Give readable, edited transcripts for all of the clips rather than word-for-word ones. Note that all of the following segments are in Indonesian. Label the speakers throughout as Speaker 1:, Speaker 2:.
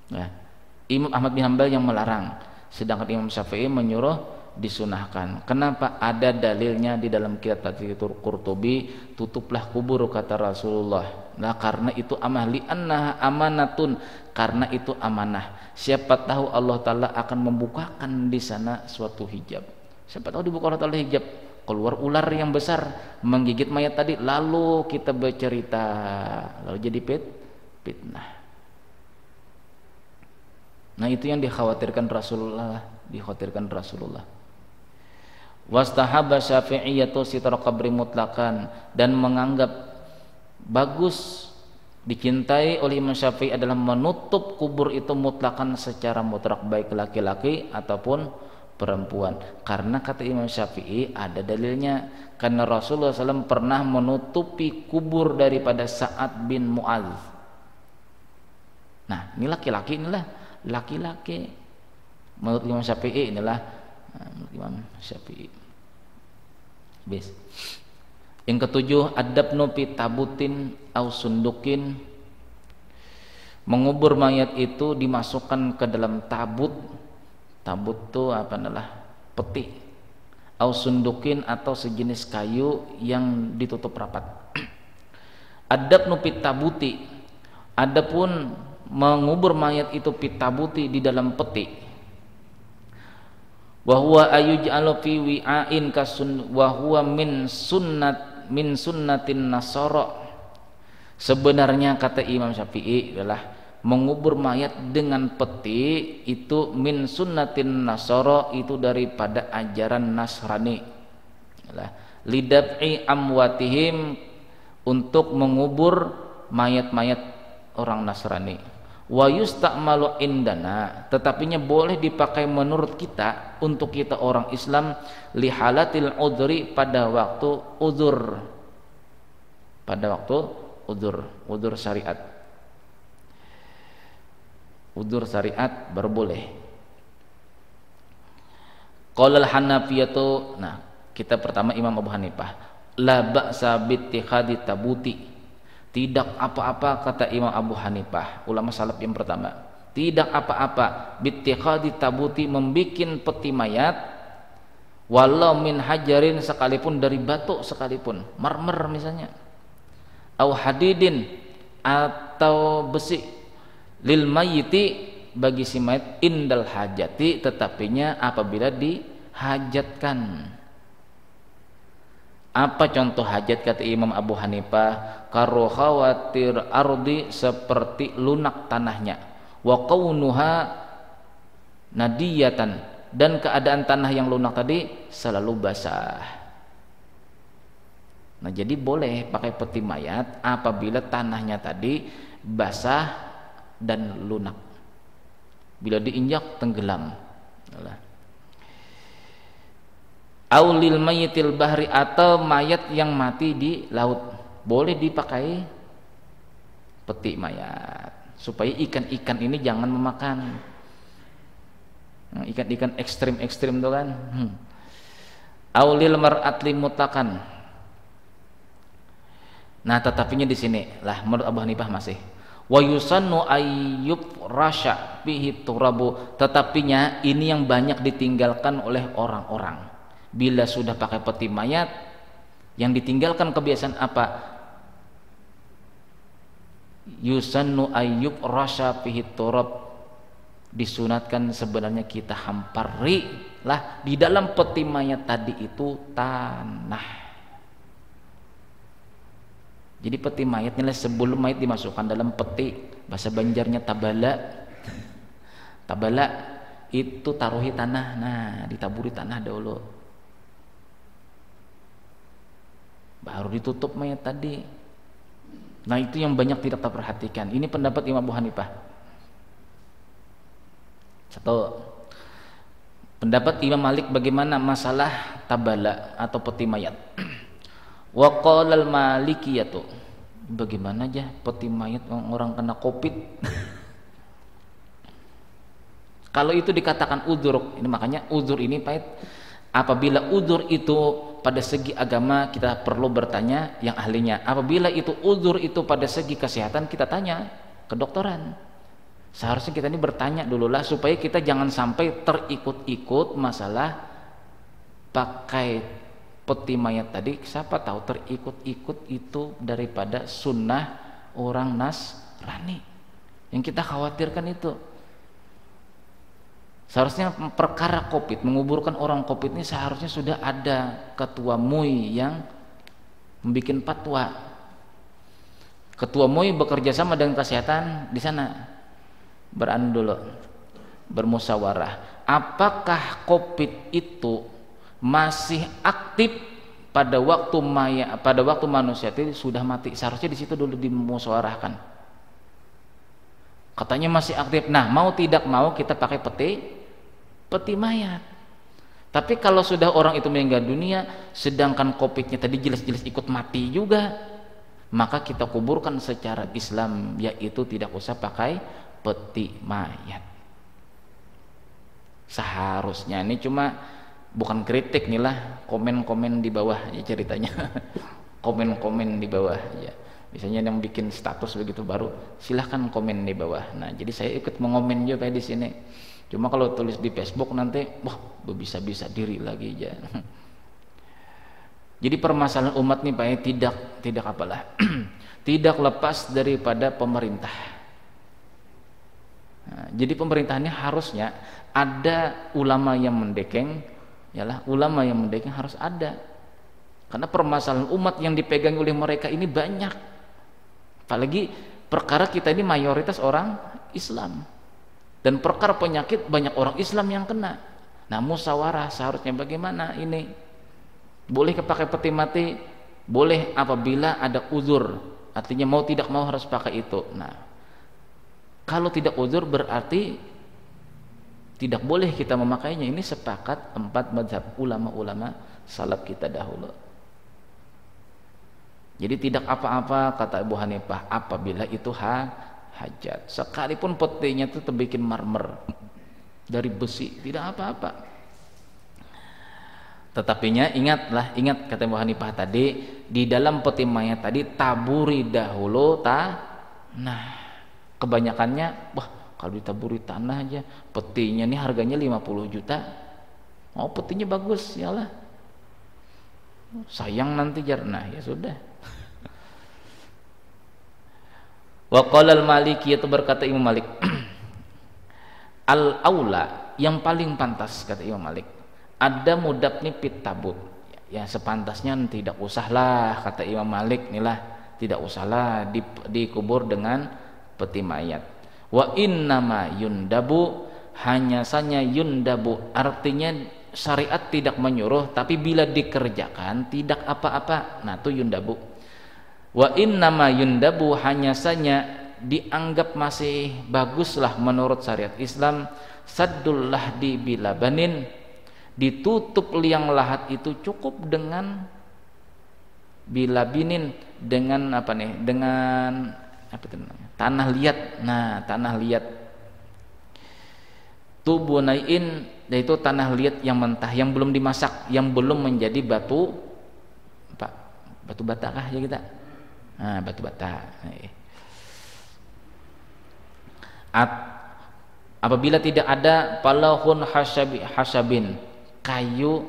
Speaker 1: Nah, Imam Ahmad bin Hanbal yang melarang, sedangkan Imam Syafi'i menyuruh disunahkan. Kenapa? Ada dalilnya di dalam kitab Tafsir Qurtubi, tutuplah kubur kata Rasulullah. Nah, karena itu li'annaha amanatun, karena itu amanah. Siapa tahu Allah Ta'ala akan membukakan di sana suatu hijab. Siapa tahu dibuka Allah Ta'ala hijab, keluar ular yang besar menggigit mayat tadi, lalu kita bercerita, lalu jadi fitnah. Nah, itu yang dikhawatirkan Rasulullah, Wastahaba Syafi'iyatu sitr qabri mutlakan, dan menganggap bagus, dicintai oleh Imam Syafi'i adalah menutup kubur itu mutlakan secara mutlak, baik laki-laki ataupun perempuan. Karena kata Imam Syafi'i ada dalilnya, karena Rasulullah SAW pernah menutupi kubur daripada Sa'ad bin Mu'adz. Nah, ini laki-laki, menurut Imam Syafi'i inilah Imam Syafi'i. Bis. Yang ketujuh, adabnu fi tabutin au sundukin, mengubur mayat itu dimasukkan ke dalam tabut. Tabut itu adalah peti, au sundukin atau sejenis kayu yang ditutup rapat. Adabnu fi tabuti, adapun mengubur mayat itu fi tabuti di dalam peti, wa huwa ayuj'alu fi wi'ain kasun wa huwa min sunnatin nasara. Sebenarnya kata Imam Syafi'i adalah mengubur mayat dengan peti itu min sunnatin nasara, itu daripada ajaran Nasrani. Lidab'i amwatihim, untuk mengubur mayat-mayat orang Nasrani. Wa yusta'malu indana, tetapinya boleh dipakai menurut kita, untuk kita orang Islam, lihalatil udhri, pada waktu uzur, uzur syariat, baru boleh. Qala al-Hanafiyatu, nah kita pertama Imam Abu Hanifah, la ba'sa bittikhadi tabuti, tidak apa-apa kata Imam Abu Hanifah, ulama salaf yang pertama, tidak apa-apa bittikhadi tabuti, membikin peti mayat, walau min hajarin, sekalipun dari batu sekalipun, marmer misalnya, au hadidin, atau besi, lil mayyiti, bagi si mayat, indal hajati, tetapinya apabila dihajatkan. Apa contoh hajat kata Imam Abu Hanifah? Karohawatir ardi, seperti lunak tanahnya, wa qaunuha nadiyatan, dan keadaan tanah yang lunak tadi selalu basah. Nah, jadi boleh pakai peti mayat apabila tanahnya tadi basah dan lunak, bila diinjak tenggelam. Aulil mayyitil bahri, atau mayat yang mati di laut, boleh dipakai peti mayat supaya ikan-ikan ini jangan memakan. Ikan-ikan ekstrim tuh kan. Aulil mar'atli mutakan. Nah, tetapinya di sini lah menurut Abu Hanifah masih wa yusannu ayyub rasya fihi turabu, tetapinya ini yang banyak ditinggalkan oleh orang-orang. Bila sudah pakai peti mayat, yang ditinggalkan kebiasaan apa? Yusannu ayyub rasya fihi turab, disunatkan sebenarnya kita hampari lah di dalam peti mayat tadi itu tanah. Jadi peti mayat nilai sebelum mayat dimasukkan dalam peti, bahasa Banjarnya tabala itu taruhi tanah, nah ditaburi tanah dulu, baru ditutup mayat tadi. Nah, itu yang banyak tidak terperhatikan. Ini pendapat Imam Abu Hanifah. Satu. Pendapat Imam Malik bagaimana masalah tabala atau peti mayat? Wa qala al-malikiyatu, bagaimana aja peti mayat orang kena Covid. Kalau itu dikatakan udzur, ini makanya udzur ini pahit. Apabila udzur itu pada segi agama, kita perlu bertanya yang ahlinya. Apabila itu udzur itu pada segi kesehatan, kita tanya kedokteran. Seharusnya kita ini bertanya dulu lah, supaya kita jangan sampai terikut-ikut masalah pakai peti mayat tadi. Siapa tahu terikut-ikut itu daripada sunnah orang Nasrani. Yang kita khawatirkan itu. Seharusnya perkara Covid, menguburkan orang Covid ini seharusnya sudah ada ketua MUI yang membuat fatwa. Ketua MUI bekerja sama dengan kesehatan di sana. Dulu bermusyawarah, apakah Covid itu masih aktif pada waktu manusia itu sudah mati. Seharusnya di situ dulu dimusyawarahkan. Katanya masih aktif. Nah, mau tidak mau kita pakai peti mayat. Tapi kalau sudah orang itu meninggal dunia, sedangkan Covid-nya tadi jelas-jelas ikut mati juga, maka kita kuburkan secara Islam, yaitu tidak usah pakai peti mayat. Seharusnya ini cuma bukan kritik nih lah, komen-komen di bawah ya ceritanya. Komen-komen di bawah ya. Misalnya yang bikin status begitu baru, silahkan komen di bawah. Nah, jadi saya ikut mengomen juga di sini. Cuma kalau tulis di Facebook nanti, wah, bisa-bisa diri lagi ya. Jadi permasalahan umat nih Pak ya, tidak apalah. Tidak lepas daripada pemerintah. Nah, jadi pemerintahannya harusnya ada ulama yang mendekeng, yalah ulama yang mendekeng harus ada, karena permasalahan umat yang dipegang oleh mereka ini banyak, apalagi perkara kita ini mayoritas orang Islam, dan perkara penyakit banyak orang Islam yang kena. Nah, musyawarah seharusnya bagaimana ini? Boleh pakai peti mati, boleh apabila ada uzur, artinya mau tidak mau harus pakai itu. Nah, kalau tidak uzur berarti tidak boleh kita memakainya. Ini sepakat 4 mazhab ulama-ulama salaf kita dahulu. Jadi tidak apa-apa kata Abu Hanifah apabila itu hajat. Sekalipun petinya itu terbikin marmer dari besi, tidak apa-apa. Tetapinya ingat kata Abu Hanifah tadi, di dalam peti mayat tadi taburi dahulu tanah. Kebanyakannya, wah kalau ditaburi tanah aja, petinya nih harganya 50 juta. Oh, petinya bagus, yalah. Sayang nanti jarnah, ya sudah. Wa qala al-Maliki, itu berkata Imam Malik, al-aula, yang paling pantas kata Imam Malik, ada mudabni pit tabut. Ya sepantasnya tidak usahlah kata Imam Malik nilah, tidak usahlah dikubur dengan peti mayat. Wa innama yundabu, hanya saja yundabu artinya syariat tidak menyuruh, tapi bila dikerjakan tidak apa-apa. Nah, itu yundabu. Wa innama yundabu, hanya saja dianggap masih baguslah menurut syariat Islam, saddul lahdi bilabanin, ditutup liang lahat itu cukup dengan bilabinin, dengan apa nih, dengan apa itu namanya, tanah liat. Nah, tanah liat tubunain, yaitu tanah liat yang mentah, yang belum dimasak, yang belum menjadi batu bata kah ya kita? Nah, batu bata. Apabila tidak ada palahun hasabin, kayu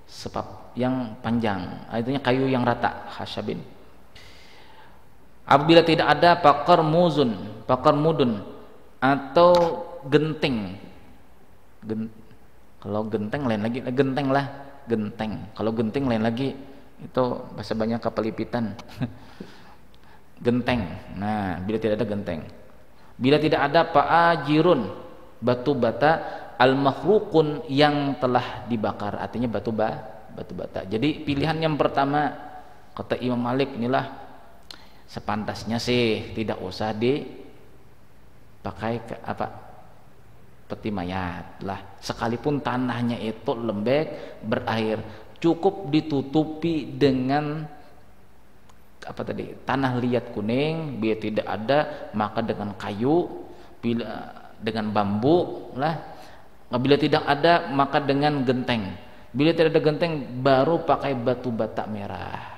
Speaker 1: sepap yang panjang, artinya kayu yang rata, hasabin. Apabila tidak ada pakar mudun atau genting. Kalau genteng lain lagi, genteng lah, genteng. Kalau genting lain lagi, itu bahasa banyak kepelipitan. Genteng. Nah, bila tidak ada genteng. Bila tidak ada pa'ajirun, batu bata al-makhluqun, yang telah dibakar, artinya batu bata. Jadi pilihan yang pertama kata Imam Malik inilah sepantasnya sih tidak usah dipakai peti mayat lah, sekalipun tanahnya itu lembek berair, cukup ditutupi dengan tanah liat kuning. Bila tidak ada maka dengan kayu, bila dengan bambu lah. Bila tidak ada maka dengan genteng. Bila tidak ada genteng baru pakai batu bata merah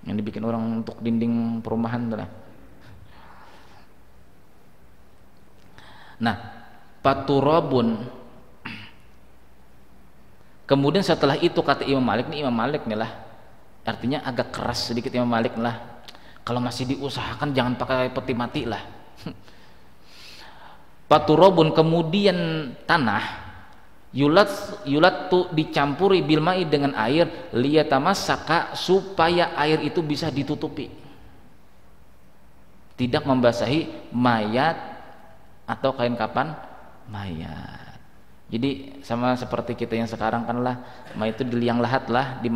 Speaker 1: yang dibikin orang untuk dinding perumahan tuh lah. Nah, paturabun. Kemudian setelah itu kata Imam Malik nih lah, artinya agak keras sedikit Imam Malik lah. Kalau masih diusahakan jangan pakai peti mati lah. Paturabun, kemudian tanah yulat tu dicampuri bilmai dengan air, liyatamassaka, supaya air itu bisa ditutupi, tidak membasahi mayat atau kain kapan mayat. Jadi sama seperti kita yang sekarang kan lah, mayat itu di liang lahat lah, di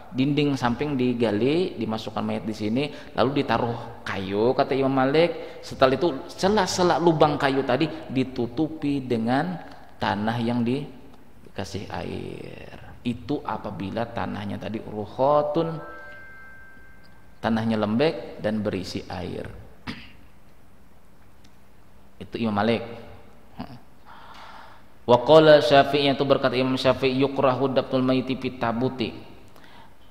Speaker 1: dinding samping digali, dimasukkan mayat di sini, lalu ditaruh kayu kata Imam Malik. Setelah itu sela-sela lubang kayu tadi ditutupi dengan tanah yang dikasih air. Itu apabila tanahnya tadi rukhotun, tanahnya lembek dan berisi air. Itu Imam Malik. Wa qala Syafi'i, itu berkata Imam Syafi'i, yukrahu dafnul mayyiti fit tabuti,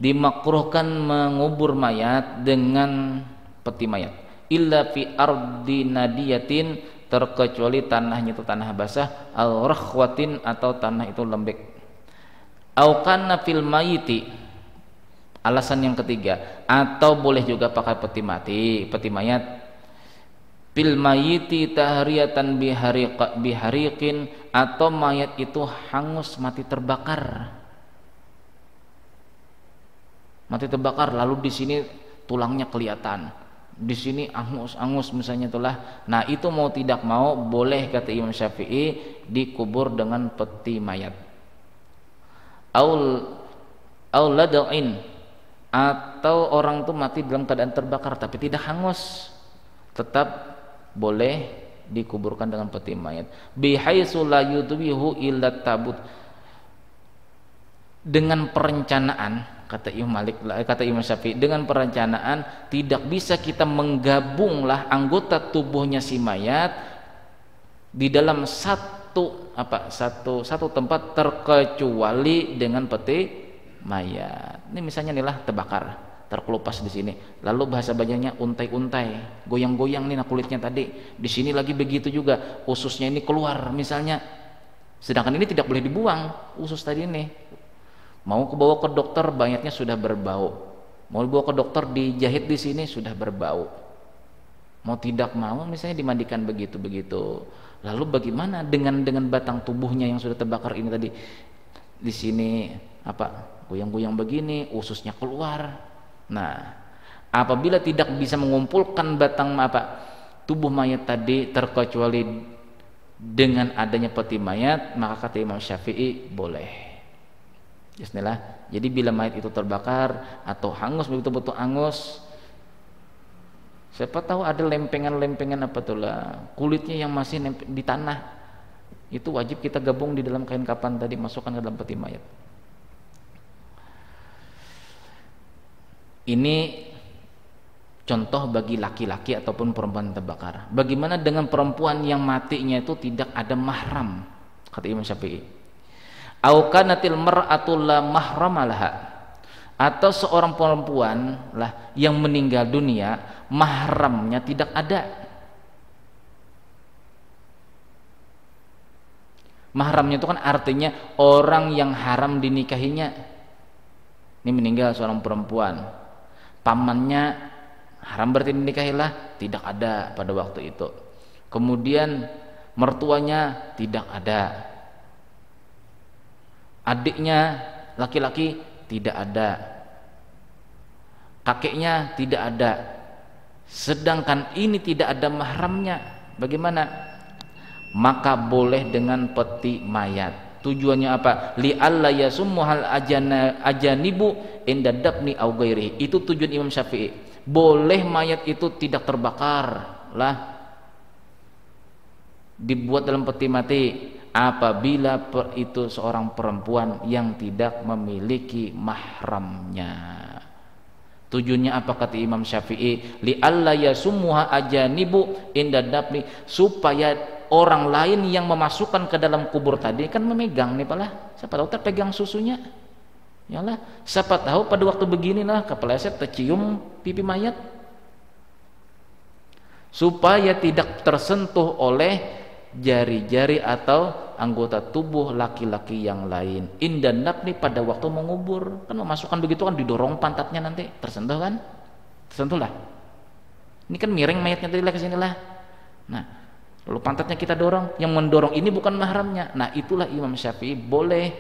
Speaker 1: dimakruhkan mengubur mayat dengan peti mayat, illa fi ardi nadiyatin, terkecuali tanahnya itu tanah basah, al rakhwatin, atau tanah itu lembek, au kana fil mayyiti, alasan yang ketiga, atau boleh juga pakai peti mayat, fil mayyiti tahriyatan bihariqin, atau mayat itu hangus, mati terbakar lalu di sini tulangnya kelihatan, di sini angus misalnya itulah. Nah, itu mau tidak mau boleh kata Imam Syafi'i dikubur dengan peti mayat. Aul lada'in, atau orang itu mati dalam keadaan terbakar tapi tidak hangus, tetap boleh dikuburkan dengan peti mayat. Bihaitsu la yudbihu illa tabut, dengan perencanaan kata Imam Syafi'i, dengan perencanaan tidak bisa kita menggabunglah anggota tubuhnya si mayat di dalam satu tempat terkecuali dengan peti mayat. Ini misalnya nih lah terbakar, terkelupas di sini, lalu bahasa banyaknya untai-untai, goyang-goyang nih kulitnya tadi, di sini lagi begitu juga, ususnya ini keluar misalnya, sedangkan ini tidak boleh dibuang usus tadi ini. Mau kebawa ke dokter, mayatnya sudah berbau, mau dibawa ke dokter dijahit di sini sudah berbau, mau tidak mau misalnya dimandikan begitu, lalu bagaimana dengan batang tubuhnya yang sudah terbakar ini tadi, di sini goyang-goyang begini, ususnya keluar. Nah, apabila tidak bisa mengumpulkan batang tubuh mayat tadi terkecuali dengan adanya peti mayat, maka kata Imam Syafi'i boleh. Bismillah. Jadi bila mayat itu terbakar atau hangus, betul-betul hangus, siapa tahu ada lempengan kulitnya yang masih di tanah, itu wajib kita gabung di dalam kain kapan tadi, masukkan ke dalam peti mayat. Ini contoh bagi laki-laki ataupun perempuan terbakar. Bagaimana dengan perempuan yang matinya itu tidak ada mahram, kata Imam Syafi'i. Au kanatil mar'atu la mahramalah, atau seorang perempuan lah yang meninggal dunia mahramnya tidak ada. Mahramnya itu kan artinya orang yang haram dinikahinya. Ini meninggal seorang perempuan, pamannya haram berarti dinikahilah, tidak ada pada waktu itu. Kemudian mertuanya tidak ada, adiknya laki-laki tidak ada, kakeknya tidak ada, sedangkan ini tidak ada mahramnya. Bagaimana? Maka boleh dengan peti mayat. Tujuannya apa? Li alla yasummuhal ajanibu inda dabni au ghairihi. Itu tujuan Imam Syafi'i. Boleh mayat itu tidak terbakar lah, dibuat dalam peti mati apabila itu seorang perempuan yang tidak memiliki mahramnya. Tujuannya apa kata Imam Syafi'i? Li alla yasummuha ajanibu inda dabni, supaya orang lain yang memasukkan ke dalam kubur tadi kan memegang nih palah, siapa tahu terpegang susunya, yalah, siapa tahu pada waktu beginilah kepeleset tercium pipi mayat, supaya tidak tersentuh oleh jari-jari atau anggota tubuh laki-laki yang lain. Indan naqli pada waktu mengubur, kan memasukkan begitu kan didorong pantatnya nanti tersentuh kan? Tersentuh lah. Ini kan miring mayatnya tadi lah ke sinilah. Nah, lalu pantatnya kita dorong, yang mendorong ini bukan mahramnya. Nah, itulah Imam Syafi'i boleh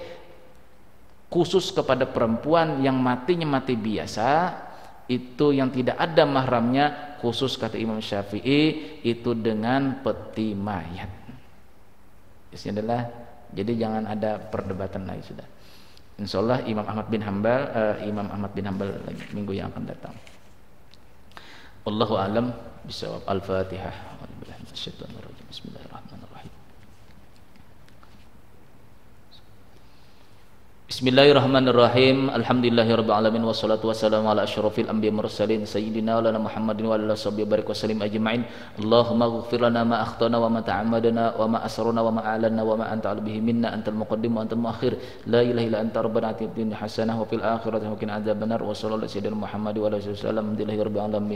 Speaker 1: khusus kepada perempuan yang matinya mati biasa, itu yang tidak ada mahramnya, khusus kata Imam Syafi'i itu dengan peti mayat. Isinya adalah, jadi jangan ada perdebatan lagi sudah. Insyaallah Imam Ahmad bin Hanbal lagi minggu yang akan datang. Wallahu a'lam bishawab. Al-Fatihah. Bismillahirrahmanirrahim. Bismillahirrahmanirrahim. Alhamdulillahirabbil alamin wassalatu wassalamu ala asyrafil anbiya'i mursalin sayyidina wa lana Muhammadin wa ala sahbihi barik wasallim ajma'in. Allahumma ighfir lana ma akhtana wa ma ta'ammadna wa ma asrarna wa ma a'lanna wa ma anta bihi minna antal muqaddim wa antal muakhir. La ilaha illa anta rabbana atina fid dunya hasanah wa fil akhirati hasanah wa qina adzabannar. Wa sallallahu ala sayyidina Muhammad wa ala alihi wasallam. Alhamdulillahirabbil alamin.